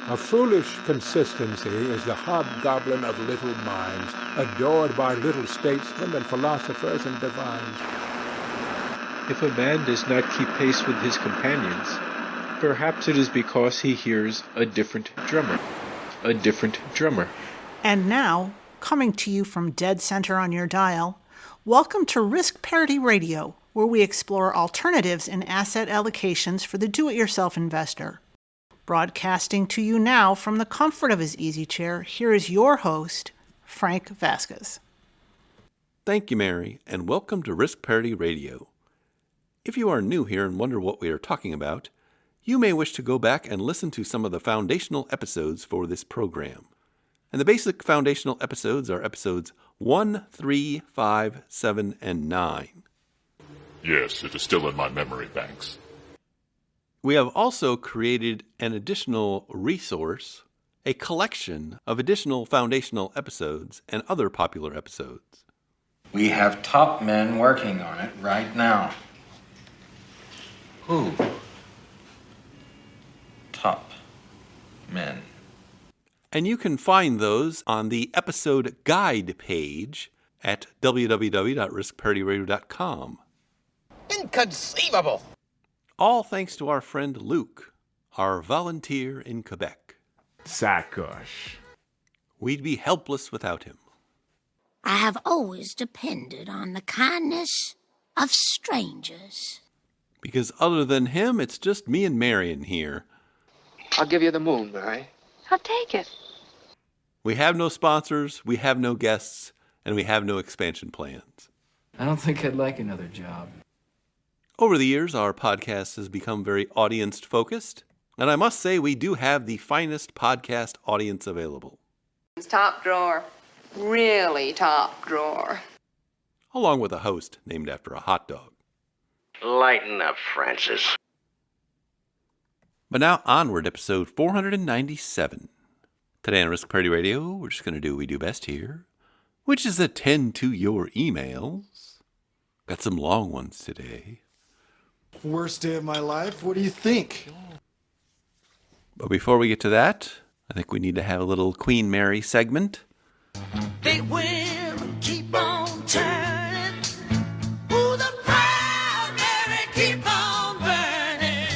A foolish consistency is the hobgoblin of little minds, adored by little statesmen and philosophers and divines. If a man does not keep pace with his companions, perhaps it is because he hears a different drummer. A different drummer. And now, coming to you from dead center on your dial, welcome to Risk Parity Radio, where we explore alternatives in asset allocations for the do-it-yourself investor. Broadcasting to you now from the comfort of his easy chair, here is your host, Frank Vasquez. Thank you, Mary, and welcome to Risk Parity Radio. If you are new here and wonder what we are talking about, you may wish to go back and listen to some of the foundational episodes for this program. And the basic foundational episodes are episodes 1, 3, 5, 7, and 9. Yes, it is still in my memory banks. We have also created an additional resource, a collection of additional foundational episodes and other popular episodes. We have top men working on it right now. Who? Top men. And you can find those on the episode guide page at www.riskparityradio.com. Inconceivable! All thanks to our friend Luke, our volunteer in Quebec. Sacoche. We'd be helpless without him. I have always depended on the kindness of strangers. Because other than him, it's just me and Marion here. I'll give you the moon, Mary. I'll take it. We have no sponsors, we have no guests, and we have no expansion plans. I don't think I'd like another job. Over the years, our podcast has become very audience-focused, and I must say we do have the finest podcast audience available. Top drawer. Really top drawer. Along with a host named after a hot dog. Lighten up, Francis. But now onward, episode 497. Today on Risk Parity Radio, we're just going to do what we do best here, which is attend to your emails. Got some long ones today. Worst day of my life? What do you think? But before we get to that, I think we need to have a little Queen Mary segment. They will keep on turning. Ooh, the proud Mary keep on burning.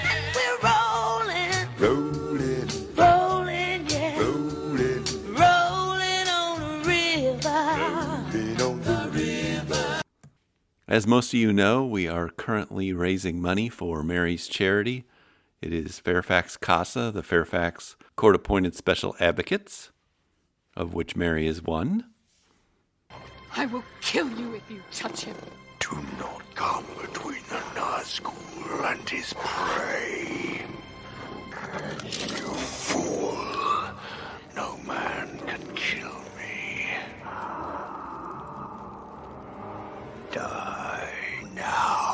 And we're rolling. Rolling. Rolling, yeah. Rolling. Rolling on the river. Rolling on the river. As most of you know, we are currently raising money for Mary's charity. It is Fairfax CASA, the Fairfax Court-Appointed Special Advocates, of which Mary is one. I will kill you if you touch him. Do not come between the Nazgul and his prey. You fool. No man can kill me. Die now.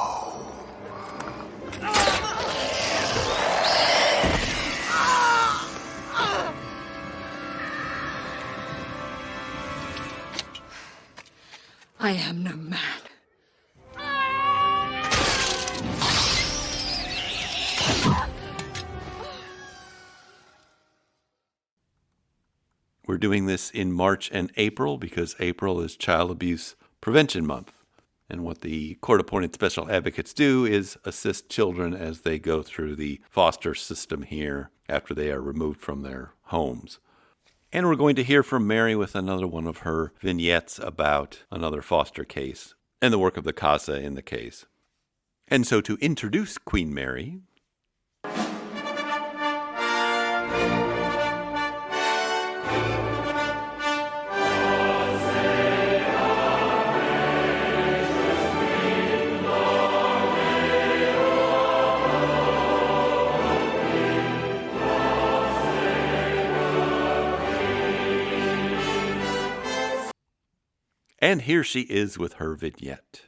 I am no man. We're doing this in March and April because April is Child Abuse Prevention Month. And what the court-appointed special advocates do is assist children as they go through the foster system here after they are removed from their homes. And we're going to hear from Mary with another one of her vignettes about another foster case and the work of the CASA in the case. And so to introduce Queen Mary, and here she is with her vignette.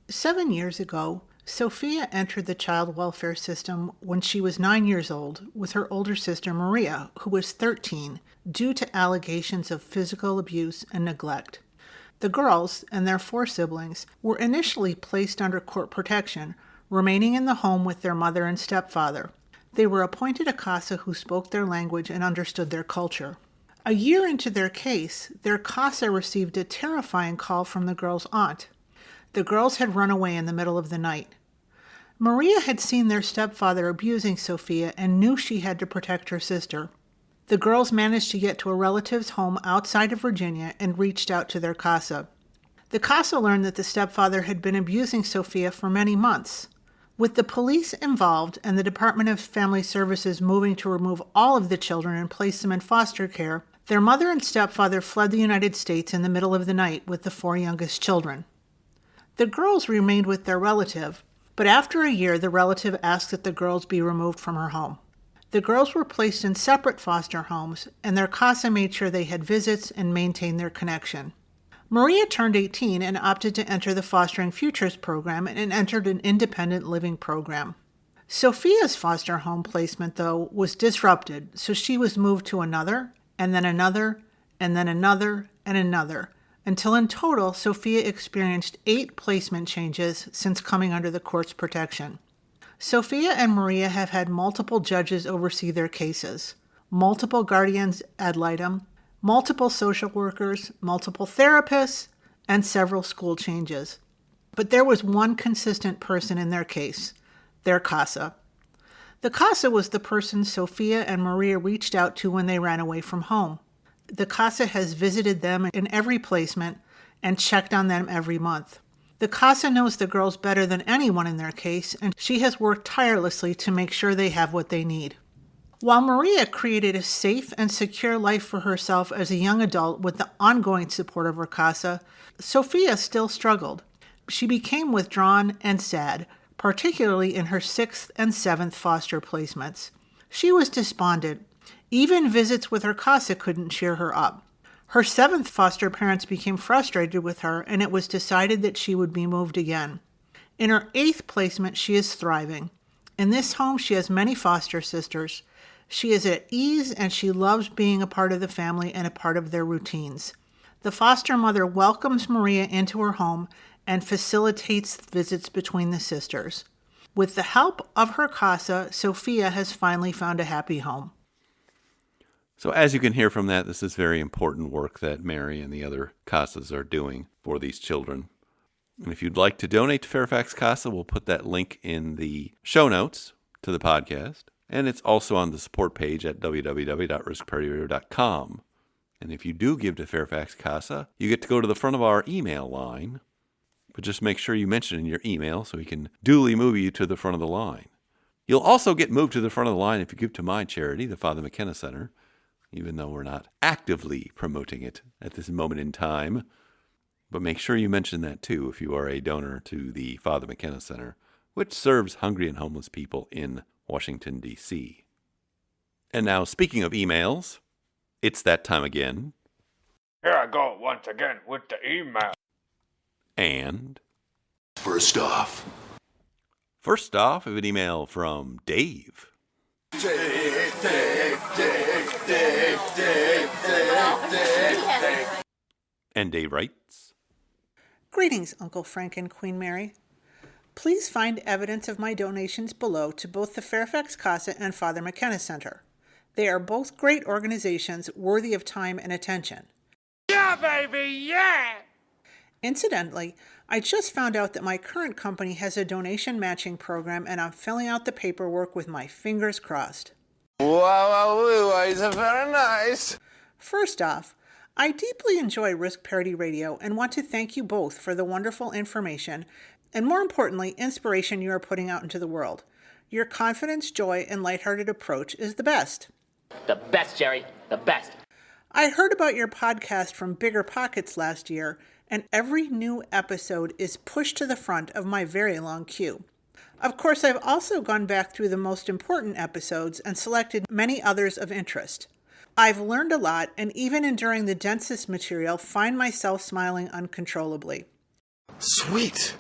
7 years ago, Sophia entered the child welfare system when she was 9 years old with her older sister Maria, who was 13, due to allegations of physical abuse and neglect. The girls and their 4 siblings were initially placed under court protection, remaining in the home with their mother and stepfather. They were appointed a CASA who spoke their language and understood their culture. A year into their case, their CASA received a terrifying call from the girls' aunt. The girls had run away in the middle of the night. Maria had seen their stepfather abusing Sophia and knew she had to protect her sister. The girls managed to get to a relative's home outside of Virginia and reached out to their CASA. The CASA learned that the stepfather had been abusing Sophia for many months. With the police involved and the Department of Family Services moving to remove all of the children and place them in foster care, their mother and stepfather fled the United States in the middle of the night with the 4 youngest children. The girls remained with their relative, but after a year, the relative asked that the girls be removed from her home. The girls were placed in separate foster homes, and their CASA made sure they had visits and maintained their connection. Maria turned 18 and opted to enter the Fostering Futures program and entered an independent living program. Sophia's foster home placement, though, was disrupted, so she was moved to another, and then another, and then another, and another, until in total, Sophia experienced 8 placement changes since coming under the court's protection. Sophia and Maria have had multiple judges oversee their cases, multiple guardians ad litem, multiple social workers, multiple therapists, and several school changes. But there was one consistent person in their case, their CASA. The CASA was the person Sophia and Maria reached out to when they ran away from home. The CASA has visited them in every placement and checked on them every month. The CASA knows the girls better than anyone in their case, and she has worked tirelessly to make sure they have what they need. While Maria created a safe and secure life for herself as a young adult with the ongoing support of her CASA, Sophia still struggled. She became withdrawn and sad, particularly in her 6th and 7th foster placements. She was despondent. Even visits with her CASA couldn't cheer her up. Her 7th foster parents became frustrated with her, and it was decided that she would be moved again. In her 8th placement, she is thriving. In this home, she has many foster sisters. She is at ease, and she loves being a part of the family and a part of their routines. The foster mother welcomes Maria into her home and facilitates visits between the sisters. With the help of her CASA, Sophia has finally found a happy home. So as you can hear from that, this is very important work that Mary and the other CASAs are doing for these children. And if you'd like to donate to Fairfax CASA, we'll put that link in the show notes to the podcast. And it's also on the support page at www.riskpartyradio.com. And if you do give to Fairfax CASA, you get to go to the front of our email line. But just make sure you mention in your email so we can duly move you to the front of the line. You'll also get moved to the front of the line if you give to my charity, the Father McKenna Center, even though we're not actively promoting it at this moment in time. But make sure you mention that too if you are a donor to the Father McKenna Center, which serves hungry and homeless people in Washington, D.C. And now, speaking of emails, it's that time again. Here I go once again with the email. And First off, an email from Dave. And Dave writes, Greetings, Uncle Frank and Queen Mary. Please find evidence of my donations below to both the Fairfax CASA and Father McKenna Center. They are both great organizations worthy of time and attention. Yeah, baby, yeah! Incidentally, I just found out that my current company has a donation matching program, and I'm filling out the paperwork with my fingers crossed. Wow, it's very nice. First off, I deeply enjoy Risk Parity Radio and want to thank you both for the wonderful information and, more importantly, inspiration you are putting out into the world. Your confidence, joy, and lighthearted approach is the best. The best, Jerry. The best. I heard about your podcast from Bigger Pockets last year, and every new episode is pushed to the front of my very long queue. Of course, I've also gone back through the most important episodes and selected many others of interest. I've learned a lot, and even enduring the densest material, find myself smiling uncontrollably. Sweet.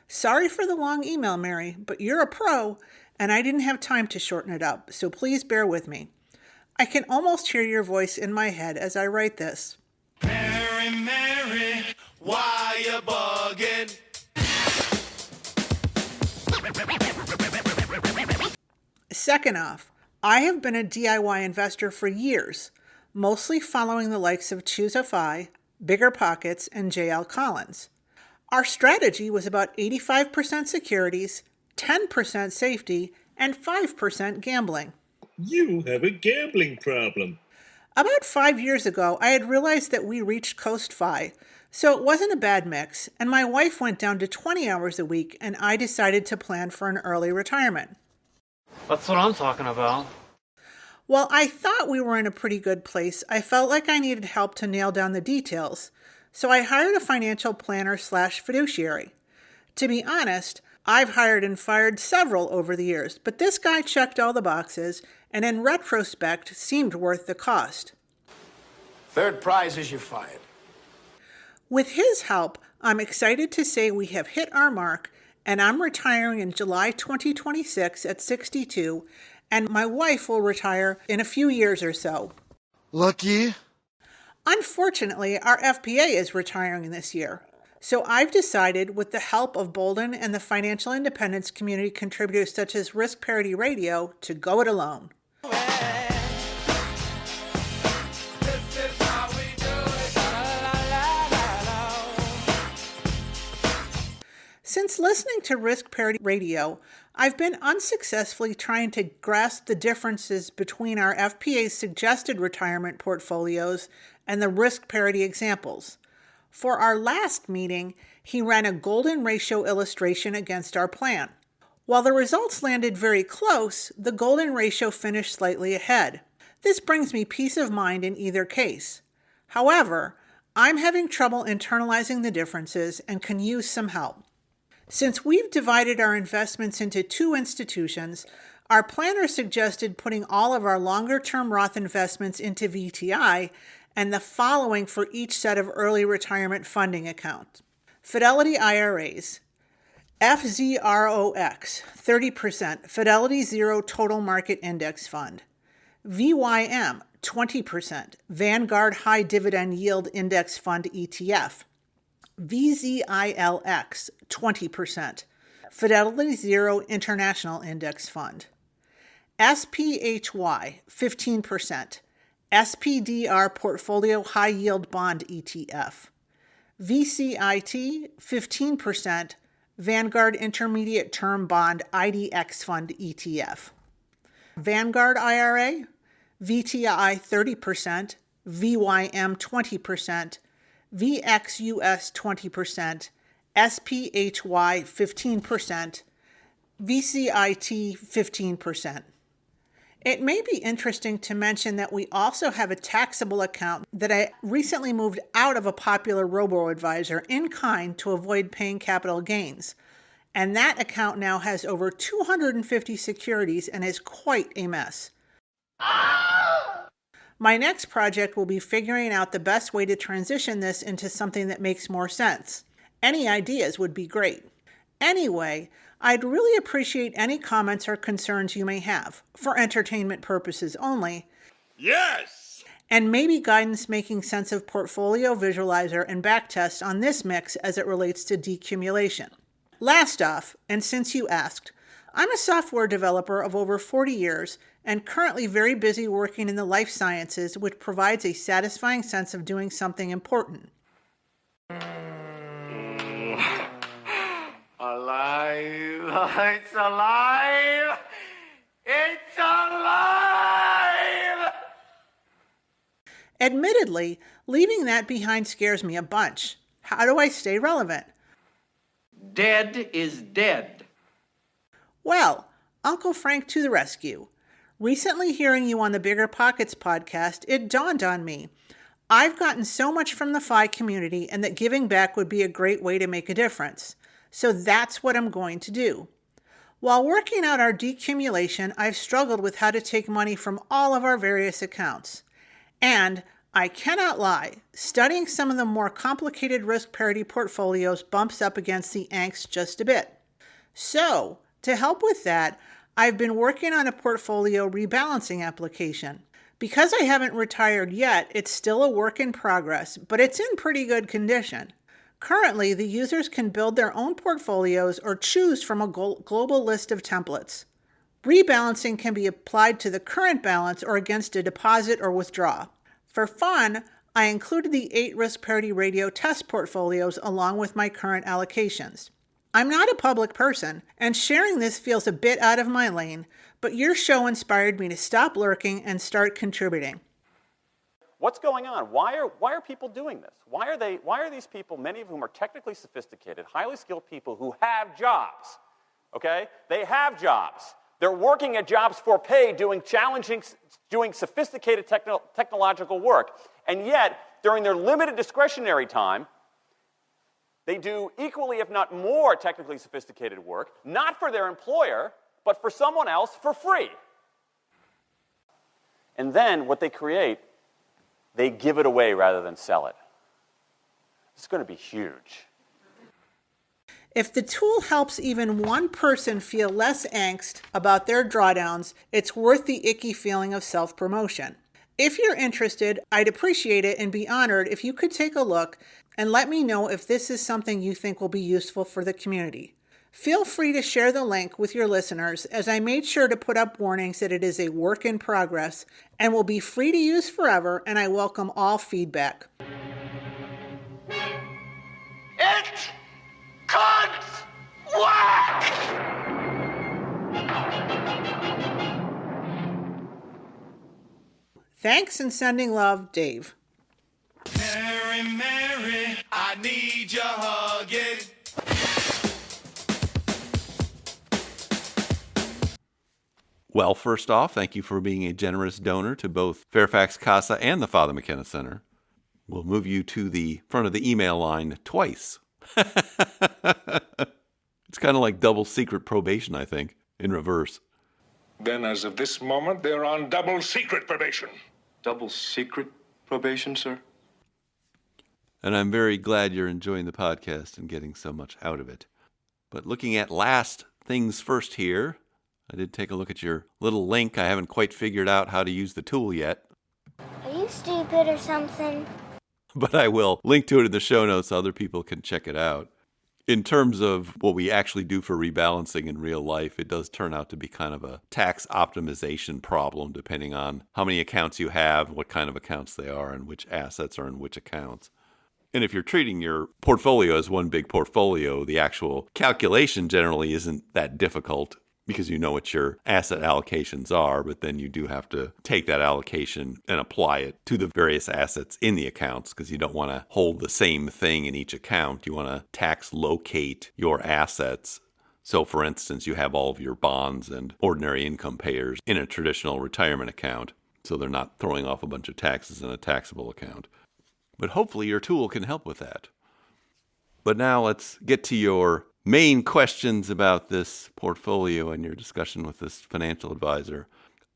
Sorry for the long email, Mary, but you're a pro, and I didn't have time to shorten it up, so please bear with me. I can almost hear your voice in my head as I write this. Mary, Mary, why you bugging? Second off, I have been a DIY investor for years, mostly following the likes of Choose-a-Fi, Bigger Pockets, and J.L. Collins. Our strategy was about 85% securities, 10% safety, and 5% gambling. You have a gambling problem. About 5 years ago, I had realized that we reached Coast Fi, so it wasn't a bad mix, and my wife went down to 20 hours a week, and I decided to plan for an early retirement. That's what I'm talking about. While I thought we were in a pretty good place, I felt like I needed help to nail down the details, so I hired a financial planner/fiduciary. To be honest, I've hired and fired several over the years, but this guy checked all the boxes and in retrospect seemed worth the cost. Third prize is you're fired. With his help, I'm excited to say we have hit our mark, and I'm retiring in July 2026 at 62, and my wife will retire in a few years or so. Lucky. Unfortunately, our FPA is retiring this year. So I've decided, with the help of Bolden and the financial independence community contributors such as Risk Parity Radio, to go it alone. Since listening to Risk Parity Radio, I've been unsuccessfully trying to grasp the differences between our FPA's suggested retirement portfolios and the risk parity examples. For our last meeting, he ran a golden ratio illustration against our plan. While the results landed very close, the golden ratio finished slightly ahead. This brings me peace of mind in either case. However, I'm having trouble internalizing the differences and can use some help. Since we've divided our investments into two institutions, our planner suggested putting all of our longer-term Roth investments into VTI and the following for each set of early retirement funding accounts. Fidelity IRAs, FZROX, 30%, Fidelity Zero Total Market Index Fund. VYM, 20%, Vanguard High Dividend Yield Index Fund ETF. VZILX, 20%, Fidelity Zero International Index Fund. SPHY, 15%, SPDR Portfolio High Yield Bond ETF. VCIT, 15%, Vanguard Intermediate Term Bond IDX Fund ETF. Vanguard IRA, VTI 30%, VYM 20%, VXUS 20%, SPHY 15%, VCIT 15%. It may be interesting to mention that we also have a taxable account that I recently moved out of a popular robo-advisor in kind to avoid paying capital gains. And that account now has over 250 securities and is quite a mess. My next project will be figuring out the best way to transition this into something that makes more sense. Any ideas would be great. Anyway, I'd really appreciate any comments or concerns you may have, for entertainment purposes only. Yes! And maybe guidance making sense of portfolio visualizer and backtest on this mix as it relates to decumulation. Last off, and since you asked, I'm a software developer of over 40 years and currently very busy working in the life sciences, which provides a satisfying sense of doing something important. Alive! It's alive! It's alive! Admittedly, leaving that behind scares me a bunch. How do I stay relevant? Dead is dead. Well, Uncle Frank to the rescue. Recently hearing you on the Bigger Pockets podcast, it dawned on me. I've gotten so much from the FI community and that giving back would be a great way to make a difference. So that's what I'm going to do. While working out our decumulation, I've struggled with how to take money from all of our various accounts. And I cannot lie, studying some of the more complicated risk parity portfolios bumps up against the angst just a bit. So, to help with that, I've been working on a portfolio rebalancing application. Because I haven't retired yet, it's still a work in progress, but it's in pretty good condition. Currently, the users can build their own portfolios or choose from a global list of templates. Rebalancing can be applied to the current balance or against a deposit or withdraw. For fun, I included the 8 risk parity radio test portfolios along with my current allocations. I'm not a public person, and sharing this feels a bit out of my lane, but your show inspired me to stop lurking and start contributing. What's going on? Why are people doing this? Why are these people, many of whom are technically sophisticated, highly skilled people who have jobs, okay? They have jobs. They're working at jobs for pay, doing sophisticated technological work. And yet, during their limited discretionary time, they do equally, if not more, technically sophisticated work, not for their employer, but for someone else for free. And then what they create, they give it away rather than sell it. It's going to be huge. If the tool helps even one person feel less angst about their drawdowns, it's worth the icky feeling of self-promotion. If you're interested, I'd appreciate it and be honored if you could take a look and let me know if this is something you think will be useful for the community. Feel free to share the link with your listeners, as I made sure to put up warnings that it is a work in progress and will be free to use forever, and I welcome all feedback. It could work! Thanks and sending love, Dave. Mary, Mary, I need your hugging. Well, first off, thank you for being a generous donor to both Fairfax CASA and the Father McKenna Center. We'll move you to the front of the email line twice. It's kind of like double secret probation, I think, in reverse. Then as of this moment, they're on double secret probation. Double secret probation, sir? And I'm very glad you're enjoying the podcast and getting so much out of it. But looking at last things first here, I did take a look at your little link. I haven't quite figured out how to use the tool yet. Are you stupid or something? But I will link to it in the show notes so other people can check it out. In terms of what we actually do for rebalancing in real life, it does turn out to be kind of a tax optimization problem, depending on how many accounts you have, what kind of accounts they are, and which assets are in which accounts. And if you're treating your portfolio as one big portfolio, the actual calculation generally isn't that difficult, because you know what your asset allocations are, but then you do have to take that allocation and apply it to the various assets in the accounts, because you don't want to hold the same thing in each account. You want to tax locate your assets. So, for instance, you have all of your bonds and ordinary income payers in a traditional retirement account, so they're not throwing off a bunch of taxes in a taxable account. But hopefully your tool can help with that. But now let's get to your main questions about this portfolio and your discussion with this financial advisor.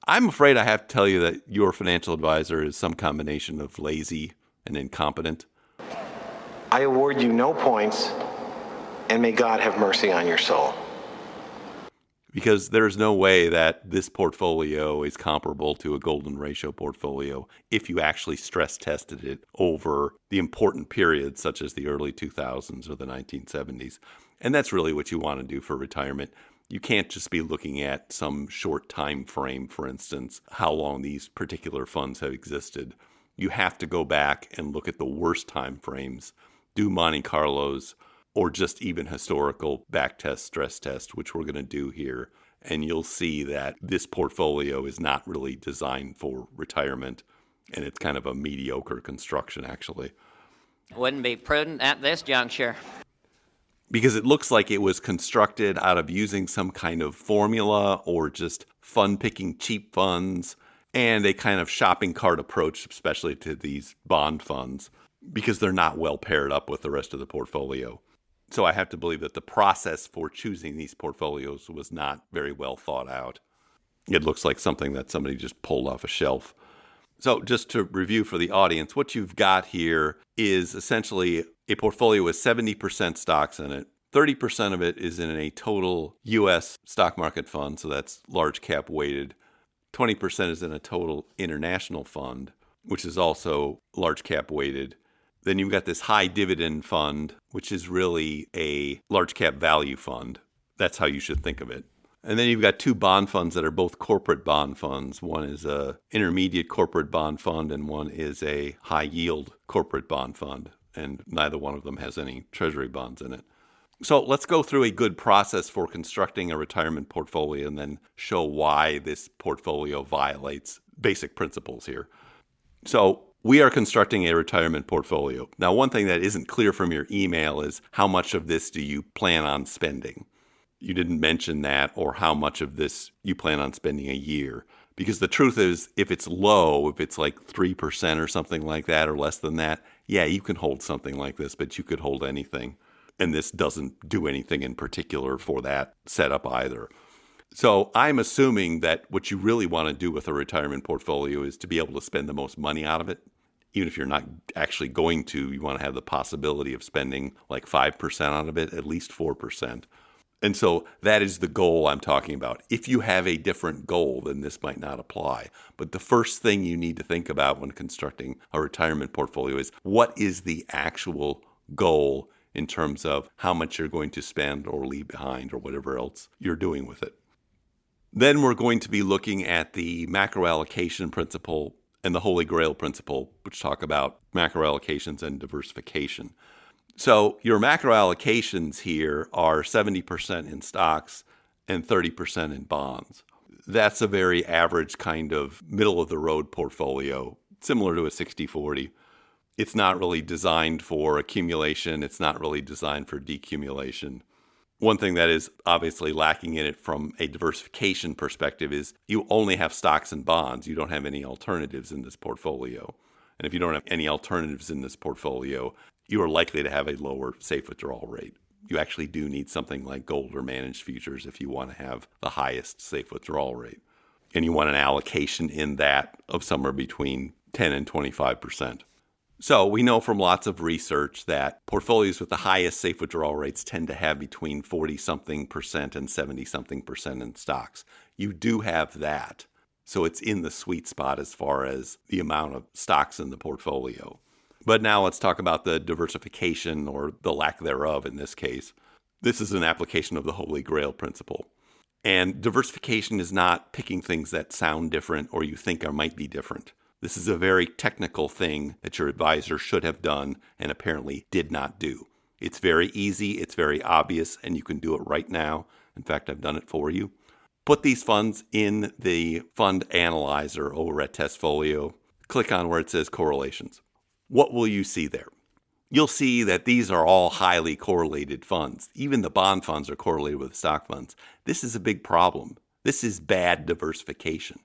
I'm afraid I have to tell you that your financial advisor is some combination of lazy and incompetent. I award you no points, and may God have mercy on your soul. Because there's no way that this portfolio is comparable to a golden ratio portfolio if you actually stress tested it over the important periods such as the early 2000s or the 1970s. And that's really what you want to do for retirement. You can't just be looking at some short time frame, for instance, how long these particular funds have existed. You have to go back and look at the worst time frames, do Monte Carlos, or just even historical back test, stress test, which we're going to do here. And you'll see that this portfolio is not really designed for retirement, and it's kind of a mediocre construction, actually. Wouldn't be prudent at this juncture. Because it looks like it was constructed out of using some kind of formula or just fun-picking cheap funds and a kind of shopping cart approach, especially to these bond funds, because they're not well paired up with the rest of the portfolio. So I have to believe that the process for choosing these portfolios was not very well thought out. It looks like something that somebody just pulled off a shelf. So just to review for the audience, what you've got here is essentially a portfolio with 70% stocks in it. 30% of it is in a total U.S. stock market fund, so that's large cap weighted. 20% is in a total international fund, which is also large cap weighted. Then you've got this high dividend fund, which is really a large cap value fund. That's how you should think of it. And then you've got two bond funds that are both corporate bond funds. One is a intermediate corporate bond fund and one is a high yield corporate bond fund. And neither one of them has any Treasury bonds in it. So let's go through a good process for constructing a retirement portfolio and then show why this portfolio violates basic principles here. So we are constructing a retirement portfolio. Now, one thing that isn't clear from your email is how much of this do you plan on spending? You didn't mention that, or how much of this you plan on spending a year. Because the truth is, if it's low, if it's like 3% or something like that, or less than that, yeah, you can hold something like this, but you could hold anything. And this doesn't do anything in particular for that setup either. So I'm assuming that what you really want to do with a retirement portfolio is to be able to spend the most money out of it. Even if you're not actually going to, you want to have the possibility of spending like 5% out of it, at least 4%. And so that is the goal I'm talking about. If you have a different goal, then this might not apply. But the first thing you need to think about when constructing a retirement portfolio is what is the actual goal in terms of how much you're going to spend or leave behind or whatever else you're doing with it. Then we're going to be looking at the macro allocation principle and the Holy Grail principle, which talk about macro allocations and diversification. So your macro allocations here are 70% in stocks and 30% in bonds. That's a very average kind of middle-of-the-road portfolio, similar to a 60-40. It's not really designed for accumulation. It's not really designed for decumulation. One thing that is obviously lacking in it from a diversification perspective is you only have stocks and bonds. You don't have any alternatives in this portfolio. And if you don't have any alternatives in this portfolio, you are likely to have a lower safe withdrawal rate. You actually do need something like gold or managed futures if you want to have the highest safe withdrawal rate. And you want an allocation in that of somewhere between 10 and 25%. So we know from lots of research that portfolios with the highest safe withdrawal rates tend to have between 40-something% and 70-something% in stocks. You do have that. So it's in the sweet spot as far as the amount of stocks in the portfolio. But now let's talk about the diversification, or the lack thereof in this case. This is an application of the Holy Grail principle. And diversification is not picking things that sound different or you think might be different. This is a very technical thing that your advisor should have done and apparently did not do. It's very easy, it's very obvious, and you can do it right now. In fact, I've done it for you. Put these funds in the fund analyzer over at Testfolio. Click on where it says correlations. What will you see there? You'll see that these are all highly correlated funds. Even the bond funds are correlated with stock funds. This is a big problem. This is bad diversification.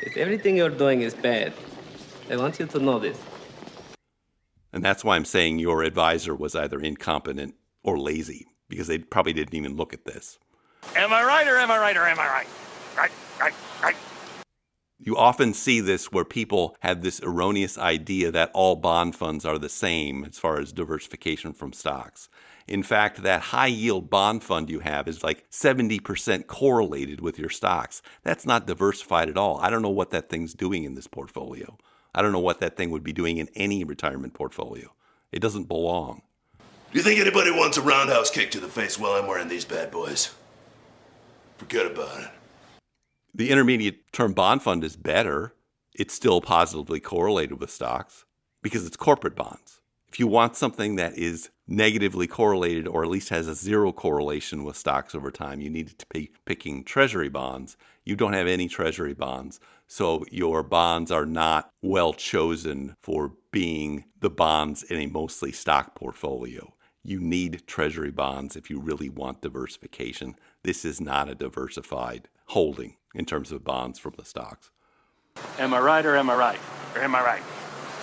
If everything you're doing is bad, I want you to know this. And that's why I'm saying your advisor was either incompetent or lazy, because they probably didn't even look at this. Am I right or am I right or am I right? Right. You often see this where people have this erroneous idea that all bond funds are the same as far as diversification from stocks. In fact, that high yield bond fund you have is like 70% correlated with your stocks. That's not diversified at all. I don't know what that thing's doing in this portfolio. I don't know what that thing would be doing in any retirement portfolio. It doesn't belong. Do you think anybody wants a roundhouse kick to the face while I'm wearing these bad boys? Forget about it. The intermediate term bond fund is better. It's still positively correlated with stocks because it's corporate bonds. If you want something that is negatively correlated or at least has a zero correlation with stocks over time, you need to be picking Treasury bonds. You don't have any Treasury bonds, so your bonds are not well chosen for being the bonds in a mostly stock portfolio. You need Treasury bonds if you really want diversification. This is not a diversified holding in terms of bonds from the stocks. Am I right or am I right? Or am I right?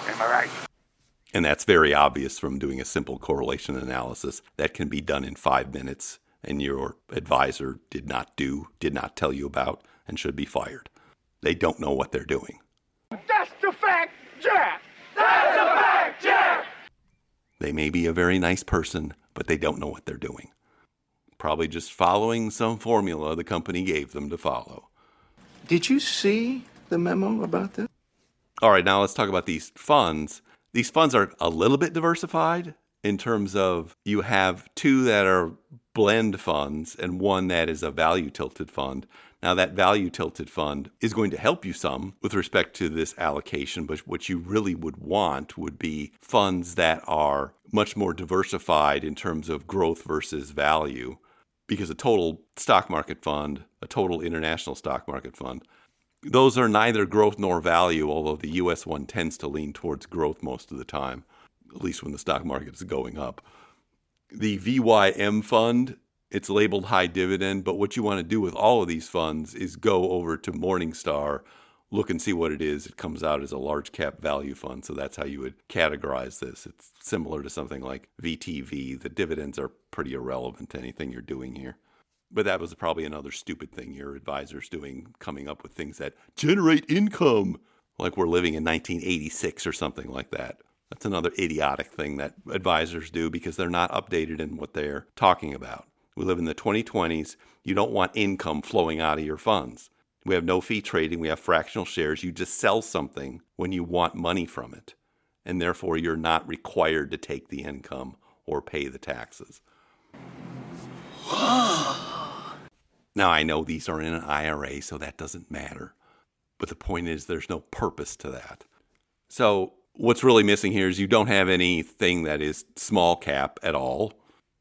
Am I right? And that's very obvious from doing a simple correlation analysis that can be done in 5 minutes and your advisor did not tell you about, and should be fired. They don't know what they're doing. That's the fact, Jack! That's a fact, Jack! They may be a very nice person, but they don't know what they're doing. Probably just following some formula the company gave them to follow. Did you see the memo about this? All right, now let's talk about these funds. These funds are a little bit diversified, in terms of you have two that are blend funds and one that is a value tilted fund. Now, that value tilted fund is going to help you some with respect to this allocation, but what you really would want would be funds that are much more diversified in terms of growth versus value, because a total stock market fund, a total international stock market fund, those are neither growth nor value, although the U.S. one tends to lean towards growth most of the time, at least when the stock market is going up. The VYM fund, it's labeled high dividend, but what you want to do with all of these funds is go over to Morningstar, look and see what it is. It comes out as a large cap value fund, so that's how you would categorize this. It's similar to something like VTV. The dividends are pretty irrelevant to anything you're doing here. But that was probably another stupid thing your advisor's doing, coming up with things that generate income, like we're living in 1986 or something like that. That's another idiotic thing that advisors do because they're not updated in what they're talking about. We live in the 2020s. You don't want income flowing out of your funds. We have no fee trading. We have fractional shares. You just sell something when you want money from it. And therefore, you're not required to take the income or pay the taxes. Now, I know these are in an IRA, so that doesn't matter. But the point is there's no purpose to that. So what's really missing here is you don't have anything that is small cap at all.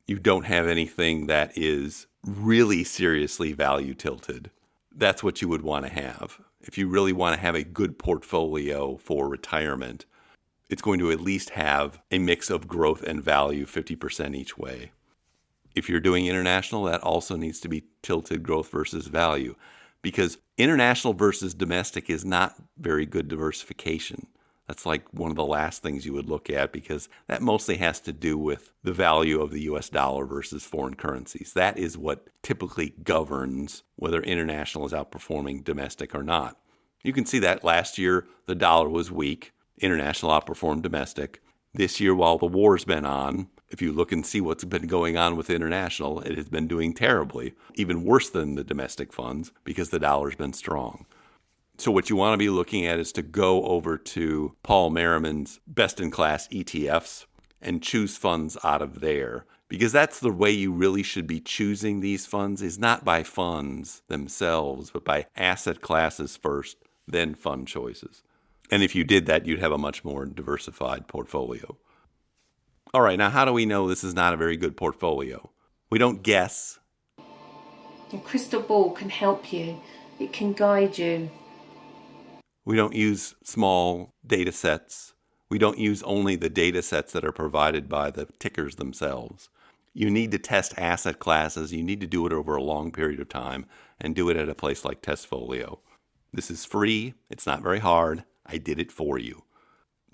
You don't have anything that is really seriously value tilted. That's what you would want to have. If you really want to have a good portfolio for retirement, it's going to at least have a mix of growth and value 50% each way. If you're doing international, that also needs to be tilted growth versus value, because international versus domestic is not very good diversification. That's like one of the last things you would look at, because that mostly has to do with the value of the US dollar versus foreign currencies. That is what typically governs whether international is outperforming domestic or not. You can see that last year the dollar was weak, international outperformed domestic. This year, while the war's been on, if you look and see what's been going on with international, it has been doing terribly, even worse than the domestic funds, because the dollar's been strong. So what you want to be looking at is to go over to Paul Merriman's best-in-class ETFs and choose funds out of there, because that's the way you really should be choosing these funds, is not by funds themselves, but by asset classes first, then fund choices. And if you did that, you'd have a much more diversified portfolio. All right, now how do we know this is not a very good portfolio? We don't guess. A crystal ball can help you. It can guide you. We don't use small data sets. We don't use only the data sets that are provided by the tickers themselves. You need to test asset classes. You need to do it over a long period of time and do it at a place like Testfolio. This is free. It's not very hard. I did it for you.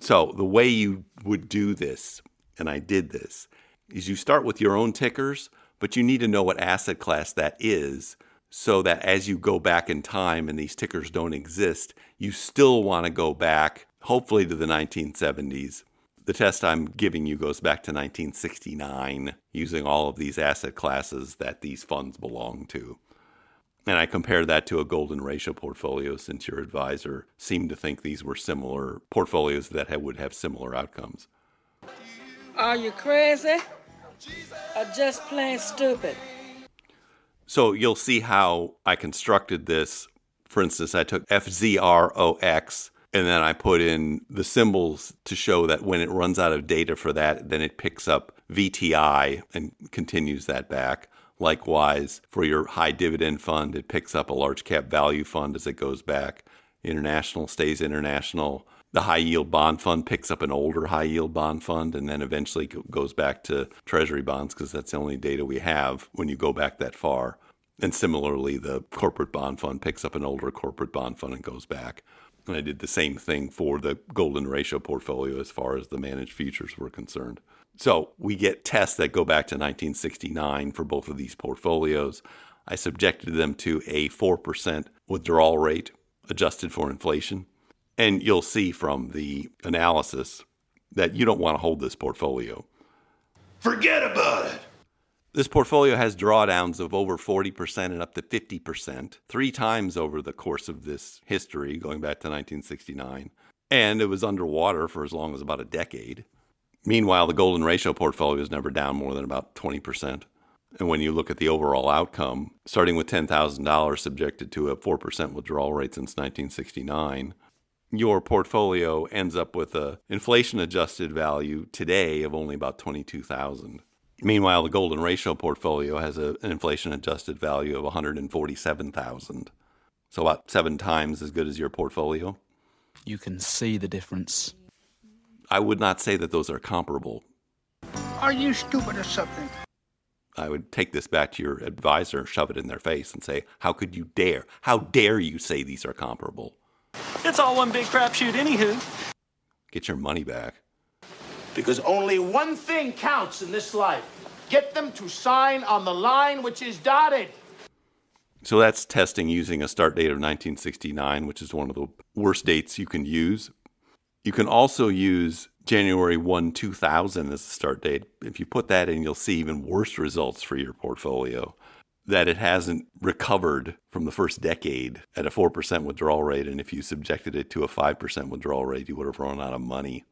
So the way you would do this, and I did this, is you start with your own tickers, but you need to know what asset class that is, so that as you go back in time and these tickers don't exist, you still want to go back, hopefully to the 1970s. The test I'm giving you goes back to 1969, using all of these asset classes that these funds belong to. And I compare that to a golden ratio portfolio, since your advisor seemed to think these were similar portfolios that would have similar outcomes. Are you crazy? Or just plain stupid? So you'll see how I constructed this. For instance, I took FZROX and then I put in the symbols to show that when it runs out of data for that, then it picks up VTI and continues that back. Likewise, for your high dividend fund, it picks up a large cap value fund as it goes back. International stays international. The high yield bond fund picks up an older high yield bond fund and then eventually goes back to Treasury bonds, because that's the only data we have when you go back that far. And similarly, the corporate bond fund picks up an older corporate bond fund and goes back. And I did the same thing for the golden ratio portfolio as far as the managed futures were concerned. So we get tests that go back to 1969 for both of these portfolios. I subjected them to a 4% withdrawal rate adjusted for inflation. And you'll see from the analysis that you don't want to hold this portfolio. Forget about it. This portfolio has drawdowns of over 40% and up to 50%, 3 times over the course of this history, going back to 1969. And it was underwater for as long as about a decade. Meanwhile, the golden ratio portfolio is never down more than about 20%. And when you look at the overall outcome, starting with $10,000 subjected to a 4% withdrawal rate since 1969, your portfolio ends up with a inflation-adjusted value today of only about $22,000. Meanwhile, the golden ratio portfolio has an inflation-adjusted value of $147,000. So about 7 times as good as your portfolio. You can see the difference. I would not say that those are comparable. Are you stupid or something? I would take this back to your advisor, shove it in their face, and say, how could you dare? How dare you say these are comparable? It's all one big crapshoot anywho. Get your money back. Because only one thing counts in this life. Get them to sign on the line which is dotted. So that's testing using a start date of 1969, which is one of the worst dates you can use. You can also use January 1, 2000 as the start date. If you put that in, you'll see even worse results for your portfolio. That it hasn't recovered from the first decade at a 4% withdrawal rate, and if you subjected it to a 5% withdrawal rate, you would have run out of money.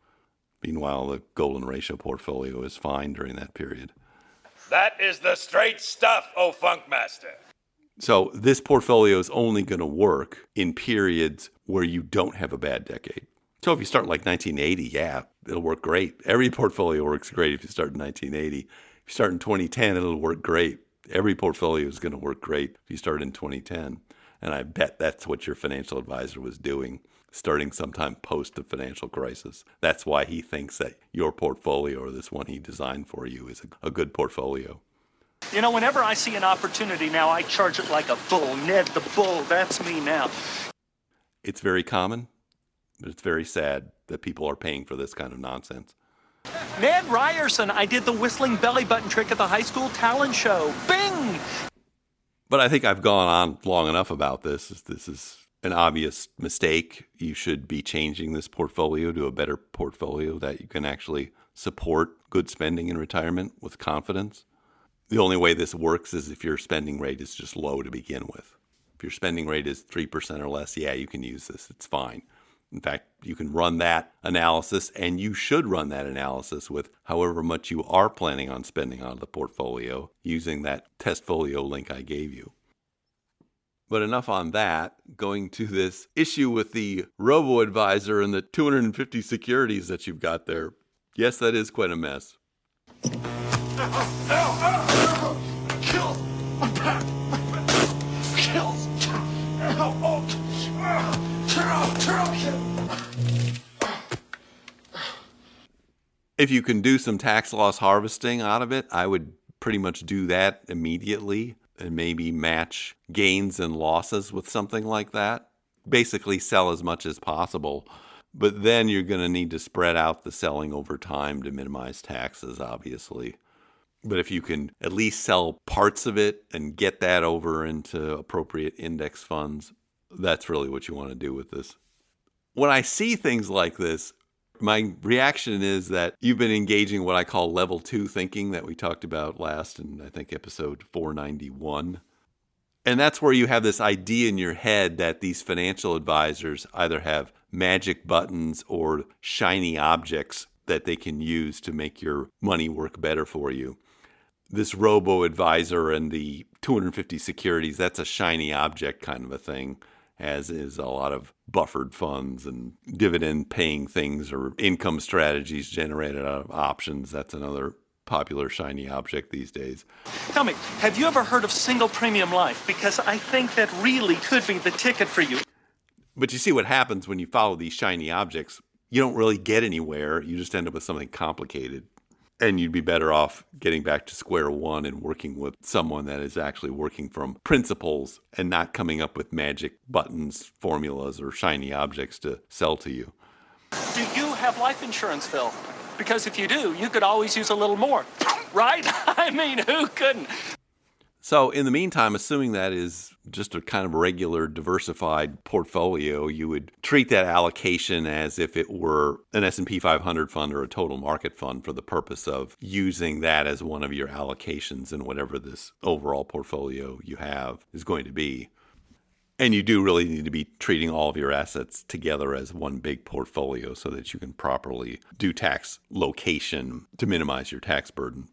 Meanwhile, the golden ratio portfolio is fine during that period. That is the straight stuff, oh Funkmaster. So this portfolio is only going to work in periods where you don't have a bad decade. So if you start like 1980, yeah, it'll work great. Every portfolio works great if you start in 1980. If you start in 2010, it'll work great. Every portfolio is going to work great if you start in 2010. And I bet that's what your financial advisor was doing, starting sometime post the financial crisis. That's why he thinks that your portfolio, or this one he designed for you, is a good portfolio. You know, whenever I see an opportunity now, I charge it like a bull. Ned the Bull, that's me now. It's very common, but it's very sad that people are paying for this kind of nonsense. Ned Ryerson, I did the whistling belly button trick at the high school talent show. Bing! But I think I've gone on long enough about this. This is an obvious mistake. You should be changing this portfolio to a better portfolio that you can actually support good spending in retirement with confidence. The only way this works is if your spending rate is just low to begin with. If your spending rate is 3% or less, yeah, you can use this. It's fine. In fact, you can run that analysis, and you should run that analysis with however much you are planning on spending out of the portfolio using that testfolio link I gave you. But enough on that. Going to this issue with the robo-advisor and the 250 securities that you've got there. Yes, that is quite a mess. Kill! My back! Kill! If you can do some tax loss harvesting out of it, I would pretty much do that immediately and maybe match gains and losses with something like that. Basically sell as much as possible. But then you're going to need to spread out the selling over time to minimize taxes, obviously. But if you can at least sell parts of it and get that over into appropriate index funds, that's really what you want to do with this. When I see things like this, my reaction is that you've been engaging what I call level 2 thinking that we talked about last in, I think, episode 491. And that's where you have this idea in your head that these financial advisors either have magic buttons or shiny objects that they can use to make your money work better for you. This robo-advisor and the 250 securities, that's a shiny object kind of a thing, as is a lot of buffered funds and dividend-paying things or income strategies generated out of options. That's another popular shiny object these days. Tell me, have you ever heard of single premium life? Because I think that really could be the ticket for you. But you see what happens when you follow these shiny objects. You don't really get anywhere. You just end up with something complicated. And you'd be better off getting back to square one and working with someone that is actually working from principles and not coming up with magic buttons, formulas, or shiny objects to sell to you. Do you have life insurance, Phil? Because if you do, you could always use a little more, right? I mean, who couldn't? So in the meantime, assuming that is just a kind of regular diversified portfolio, you would treat that allocation as if it were an S&P 500 fund or a total market fund for the purpose of using that as one of your allocations in whatever this overall portfolio you have is going to be. And you do really need to be treating all of your assets together as one big portfolio so that you can properly do tax location to minimize your tax burden.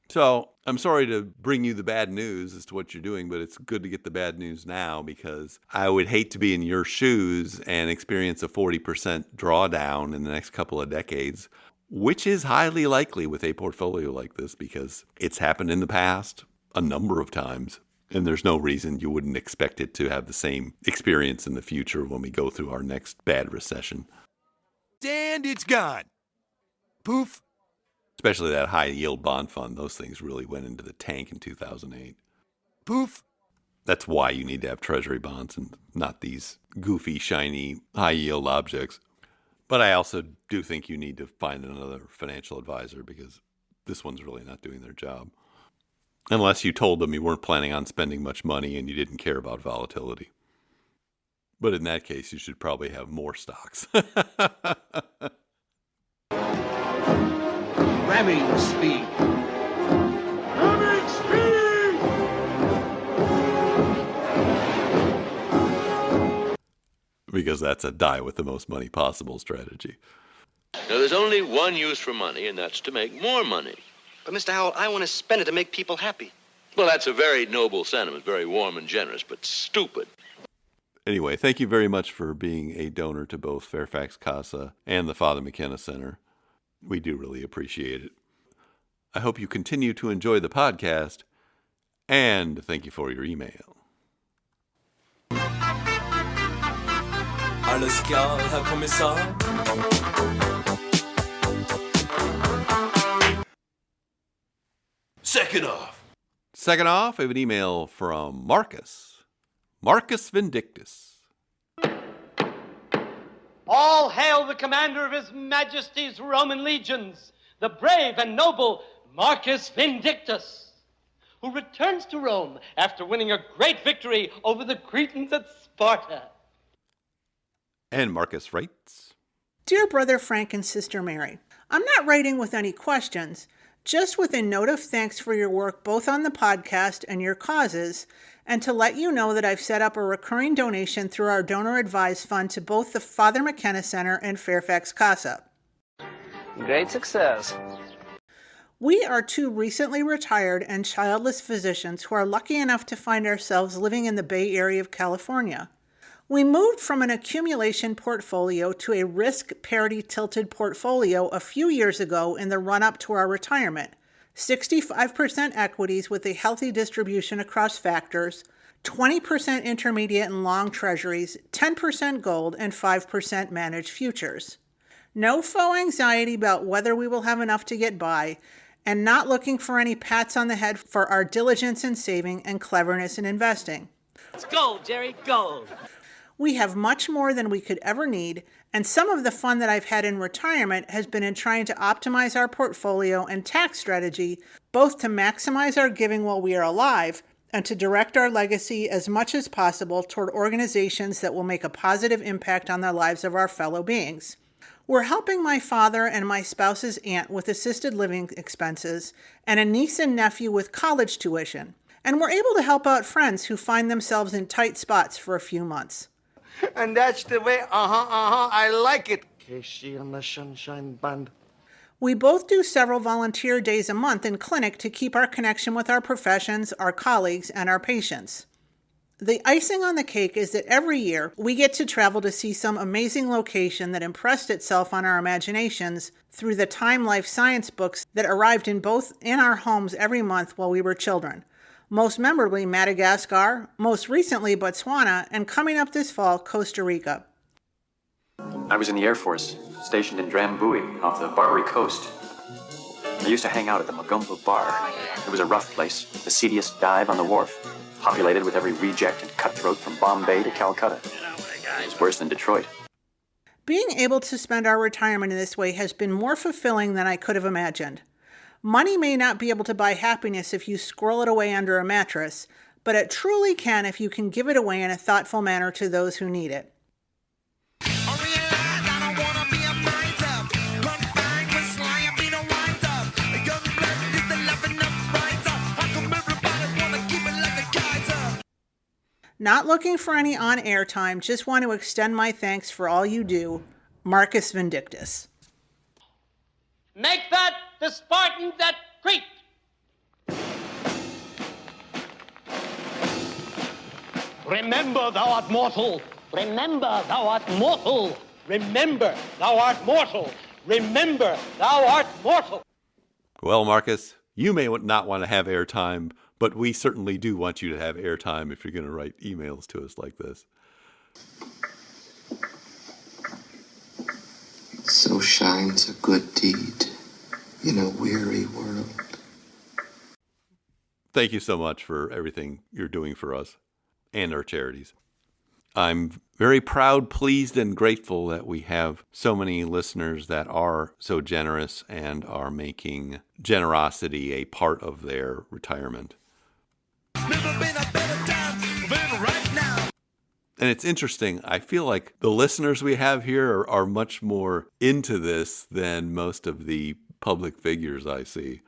So I'm sorry to bring you the bad news as to what you're doing, but it's good to get the bad news now because I would hate to be in your shoes and experience a 40% drawdown in the next couple of decades, which is highly likely with a portfolio like this because it's happened in the past a number of times. And there's no reason you wouldn't expect it to have the same experience in the future when we go through our next bad recession. And it's gone. Poof. Especially that high-yield bond fund. Those things really went into the tank in 2008. Poof. That's why you need to have Treasury bonds and not these goofy, shiny, high-yield objects. But I also do think you need to find another financial advisor because this one's really not doing their job. Unless you told them you weren't planning on spending much money and you didn't care about volatility. But in that case, you should probably have more stocks. Ramming speed. Ramming speed! Because that's a die with the most money possible strategy. Now, there's only one use for money, and that's to make more money. But, Mr. Howell, I want to spend it to make people happy. Well, that's a very noble sentiment, very warm and generous, but stupid. Anyway, thank you very much for being a donor to both Fairfax CASA and the Father McKenna Center. We do really appreciate it. I hope you continue to enjoy the podcast, and thank you for your email. Alles klar, Herr Kommissar? Second off, I have an email from Marcus Vindictus. All hail the commander of His Majesty's Roman legions, the brave and noble Marcus Vindictus, who returns to Rome after winning a great victory over the Cretans at Sparta. And Marcus writes, Dear Brother Frank and Sister Mary, I'm not writing with any questions, just with a note of thanks for your work both on the podcast and your causes, and to let you know that I've set up a recurring donation through our donor advised fund to both the Father McKenna Center and Fairfax CASA. Great success. We are two recently retired and childless physicians who are lucky enough to find ourselves living in the Bay Area of California. We moved from an accumulation portfolio to a risk parity tilted portfolio a few years ago in the run-up to our retirement. 65% equities with a healthy distribution across factors, 20% intermediate and long treasuries, 10% gold, and 5% managed futures. No faux anxiety about whether we will have enough to get by, and not looking for any pats on the head for our diligence in saving and cleverness in investing. It's gold, Jerry, gold. We have much more than we could ever need, and some of the fun that I've had in retirement has been in trying to optimize our portfolio and tax strategy, both to maximize our giving while we are alive and to direct our legacy as much as possible toward organizations that will make a positive impact on the lives of our fellow beings. We're helping my father and my spouse's aunt with assisted living expenses and a niece and nephew with college tuition, and we're able to help out friends who find themselves in tight spots for a few months. And that's the way, I like it. Casey and the Sunshine Band. We both do several volunteer days a month in clinic to keep our connection with our professions, our colleagues, and our patients. The icing on the cake is that every year we get to travel to see some amazing location that impressed itself on our imaginations through the Time Life science books that arrived in our homes every month while we were children. Most memorably Madagascar, most recently Botswana, and coming up this fall, Costa Rica. I was in the Air Force, stationed in Drambuie, off the Barbary coast. I used to hang out at the Magumba Bar. It was a rough place, the seediest dive on the wharf, populated with every reject and cutthroat from Bombay to Calcutta. It's worse than Detroit. Being able to spend our retirement in this way has been more fulfilling than I could have imagined. Money may not be able to buy happiness if you squirrel it away under a mattress, but it truly can if you can give it away in a thoughtful manner to those who need it. Not looking for any on-air time, just want to extend my thanks for all you do. Marcus Vindictus. Make that the Spartan that Crete. Remember thou art mortal. Remember thou art mortal. Remember thou art mortal. Remember thou art mortal. Well, Marcus, you may not want to have airtime, but we certainly do want you to have airtime if you're going to write emails to us like this. So shines a good deed in a weary world. Thank you so much for everything you're doing for us and our charities. I'm very proud, pleased, and grateful that we have so many listeners that are so generous and are making generosity a part of their retirement. Never been a better time than right now. And it's interesting. I feel like the listeners we have here are much more into this than most of the public figures I see.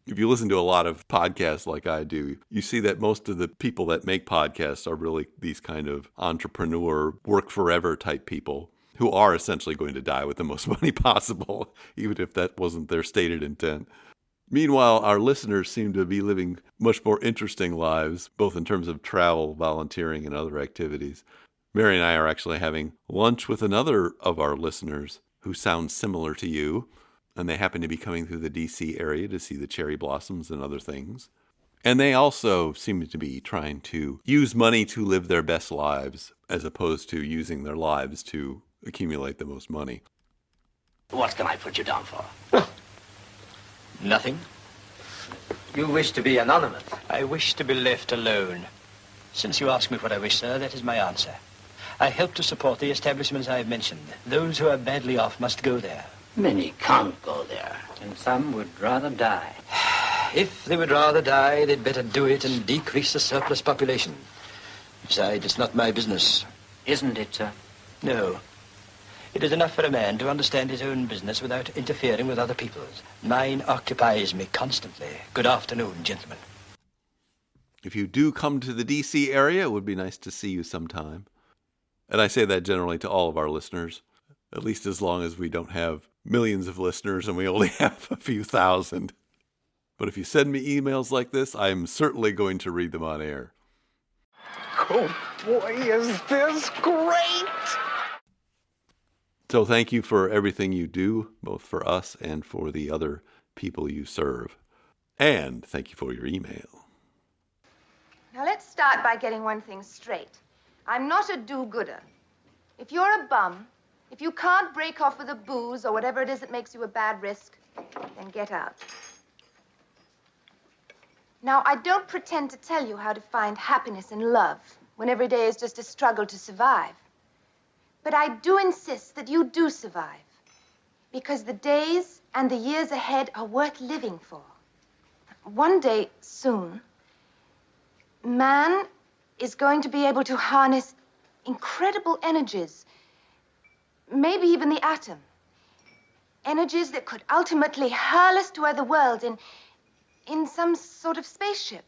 If you listen to a lot of podcasts like I do, you see that most of the people that make podcasts are really these kind of entrepreneur, work forever type people who are essentially going to die with the most money possible, even if that wasn't their stated intent. Meanwhile, our listeners seem to be living much more interesting lives, both in terms of travel, volunteering, and other activities. Mary and I are actually having lunch with another of our listeners who sounds similar to you, and they happen to be coming through the D.C. area to see the cherry blossoms and other things. And they also seem to be trying to use money to live their best lives, as opposed to using their lives to accumulate the most money. What can I put you down for? Nothing. You wish to be anonymous? I wish to be left alone. Since you ask me what I wish, sir, that is my answer. I help to support the establishments I have mentioned. Those who are badly off must go there. Many can't go there, and some would rather die. If they would rather die, they'd better do it and decrease the surplus population. Besides, it's not my business. Isn't it, sir? No. It is enough for a man to understand his own business without interfering with other people's. Mine occupies me constantly. Good afternoon, gentlemen. If you do come to the D.C. area, it would be nice to see you sometime. And I say that generally to all of our listeners, at least as long as we don't have millions of listeners and we only have a few thousand. But if you send me emails like this, I am certainly going to read them on air. Oh boy, is this great! So thank you for everything you do, both for us and for the other people you serve. And thank you for your email. Now let's start by getting one thing straight. I'm not a do-gooder. If you're a bum, if you can't break off with a booze or whatever it is that makes you a bad risk, then get out. Now, I don't pretend to tell you how to find happiness and love when every day is just a struggle to survive. But I do insist that you do survive, because the days and the years ahead are worth living for. One day soon, man is going to be able to harness incredible energies, maybe even the atom. Energies that could ultimately hurl us to other worlds in some sort of spaceship.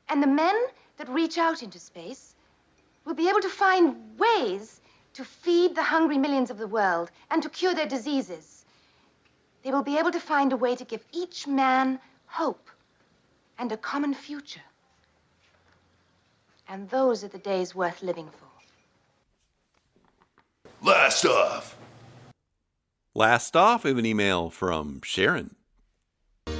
And the men that reach out into space will be able to find ways to feed the hungry millions of the world and to cure their diseases. They will be able to find a way to give each man hope and a common future. And those are the days worth living for. Last off, we have an email from Sharon.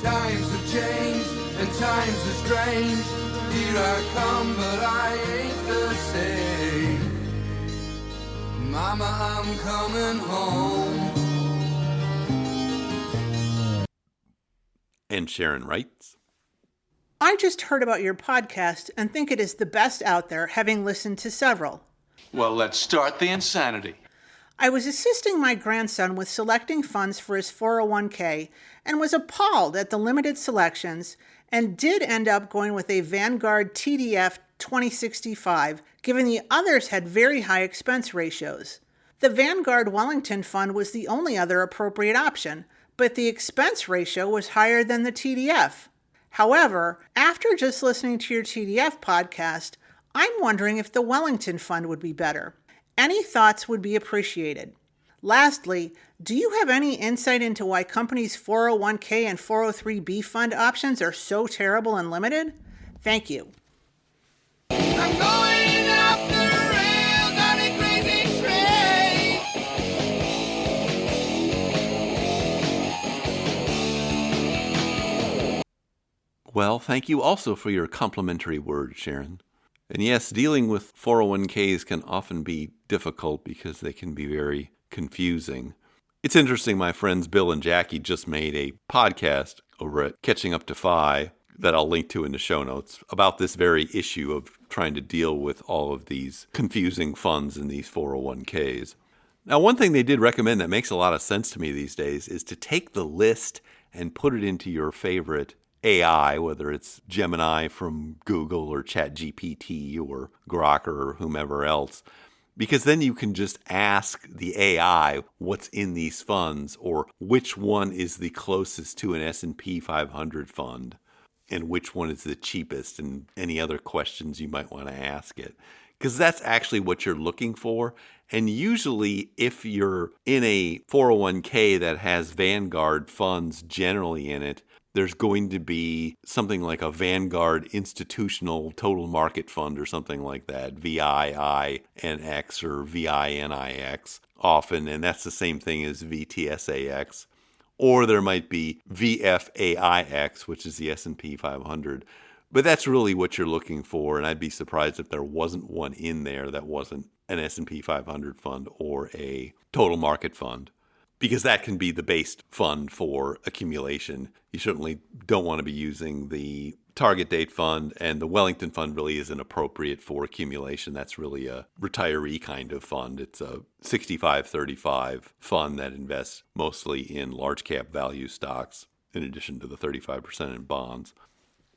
Times have changed and times are strange. Here I come, but I ain't the same. Mama, I'm coming home. And Sharon writes, I just heard about your podcast and think it is the best out there, having listened to several. Well, let's start the insanity. I was assisting my grandson with selecting funds for his 401k and was appalled at the limited selections and did end up going with a Vanguard TDF 2065, given the others had very high expense ratios. The Vanguard Wellington Fund was the only other appropriate option, but the expense ratio was higher than the TDF. However, after just listening to your TDF podcast, I'm wondering if the Wellington Fund would be better. Any thoughts would be appreciated. Lastly, do you have any insight into why companies' 401k and 403b fund options are so terrible and limited? Thank you. I'm going off the rails on a crazy train. Well, thank you also for your complimentary word, Sharon. And yes, dealing with 401ks can often be difficult because they can be very confusing. It's interesting, my friends Bill and Jackie just made a podcast over at Catching Up to Fi that I'll link to in the show notes about this very issue of trying to deal with all of these confusing funds in these 401ks. Now, one thing they did recommend that makes a lot of sense to me these days is to take the list and put it into your favorite AI, whether it's Gemini from Google or ChatGPT or Grok or whomever else, because then you can just ask the AI what's in these funds or which one is the closest to an S&P 500 fund and which one is the cheapest and any other questions you might want to ask it. Because that's actually what you're looking for. And usually if you're in a 401k that has Vanguard funds generally in it, there's going to be something like a Vanguard Institutional Total Market Fund or something like that, VIINX or VINIX often, and that's the same thing as VTSAX. Or there might be VFAIX, which is the S&P 500. But that's really what you're looking for, and I'd be surprised if there wasn't one in there that wasn't an S&P 500 fund or a total market fund, because that can be the base fund for accumulation. You certainly don't want to be using the target date fund, and the Wellington Fund really isn't appropriate for accumulation. That's really a retiree kind of fund. It's a 65-35 fund that invests mostly in large cap value stocks, in addition to the 35% in bonds.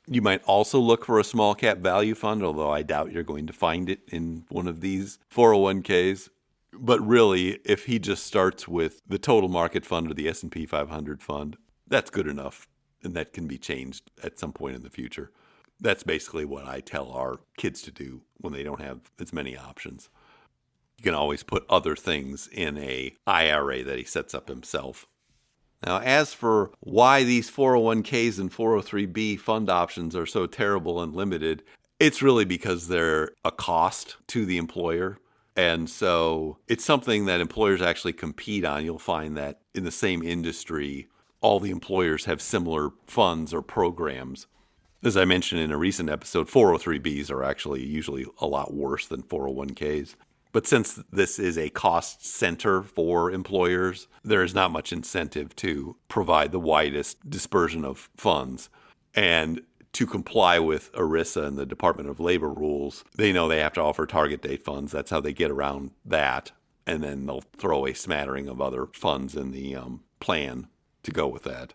You might also look for a small cap value fund, although I doubt you're going to find it in one of these 401ks. But really, if he just starts with the total market fund or the S&P 500 fund, that's good enough, and that can be changed at some point in the future. That's basically what I tell our kids to do when they don't have as many options. You can always put other things in a IRA that he sets up himself. Now, as for why these 401ks and 403b fund options are so terrible and limited, it's really because they're a cost to the employer. And so it's something that employers actually compete on. You'll find that in the same industry, all the employers have similar funds or programs. As I mentioned in a recent episode, 403bs are actually usually a lot worse than 401ks. But since this is a cost center for employers, there is not much incentive to provide the widest dispersion of funds. And to comply with ERISA and the Department of Labor rules, they know they have to offer target date funds. That's how they get around that. And then they'll throw a smattering of other funds in the plan to go with that.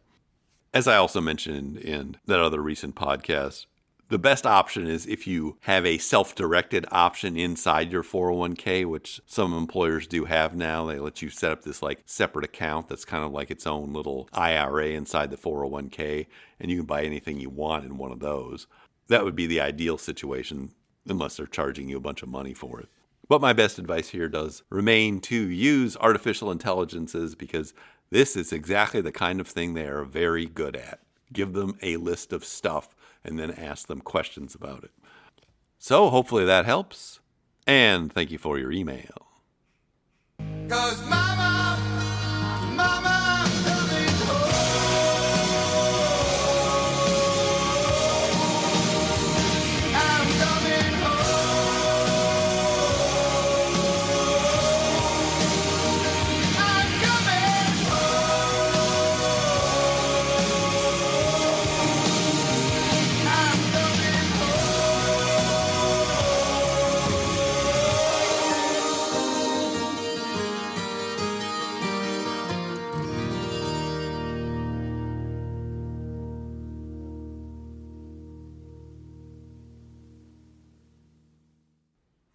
As I also mentioned in that other recent podcast, the best option is if you have a self-directed option inside your 401k, which some employers do have now. They let you set up this like separate account that's kind of like its own little IRA inside the 401k, and you can buy anything you want in one of those. That would be the ideal situation, unless they're charging you a bunch of money for it. But my best advice here does remain to use artificial intelligences, because this is exactly the kind of thing they are very good at. Give them a list of stuff and then ask them questions about it. So hopefully that helps. And thank you for your email. 'Cause mama, I'm coming home. I'm coming home. I'm coming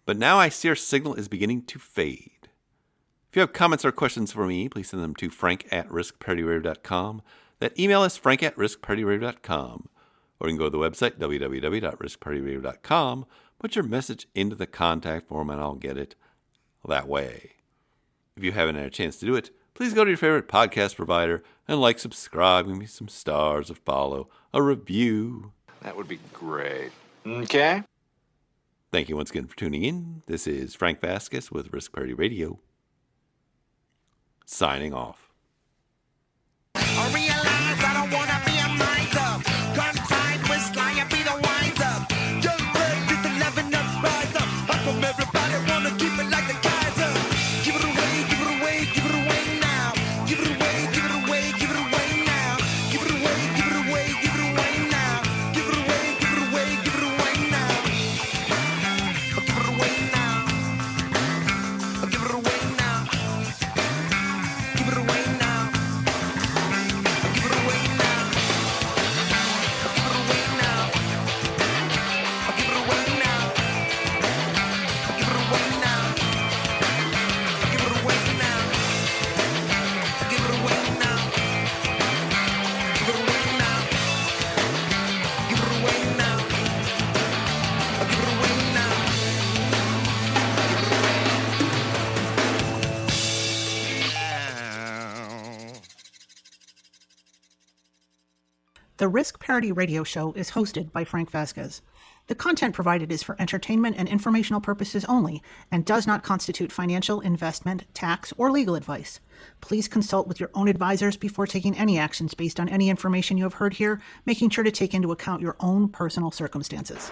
But now I see our signal is beginning to fade. If you have comments or questions for me, please send them to frank@riskparityradio.com. That email is frank@riskparityradio.com. Or you can go to the website, www.riskparityradio.com, put your message into the contact form and I'll get it that way. If you haven't had a chance to do it, please go to your favorite podcast provider and subscribe, give me some stars, a follow, a review. That would be great. Okay? Thank you once again for tuning in. This is Frank Vasquez with Risk Parity Radio, signing off. I realize I don't wanna be a miser. Gunfight with sly and be the wiser. Young bird is the level up, rise up. How come everybody wanna keep it like the Kaiser? Give it away, give it away, give it away now. Give it away, give it away, give it away now. Give it away, give it away, give it away now. Give it away, give it away, give it away now. Give it away now. Give it away now. Give it away now. The Risk Parity Radio Show is hosted by Frank Vasquez. The content provided is for entertainment and informational purposes only and does not constitute financial, investment, tax, or legal advice. Please consult with your own advisors before taking any actions based on any information you have heard here, making sure to take into account your own personal circumstances.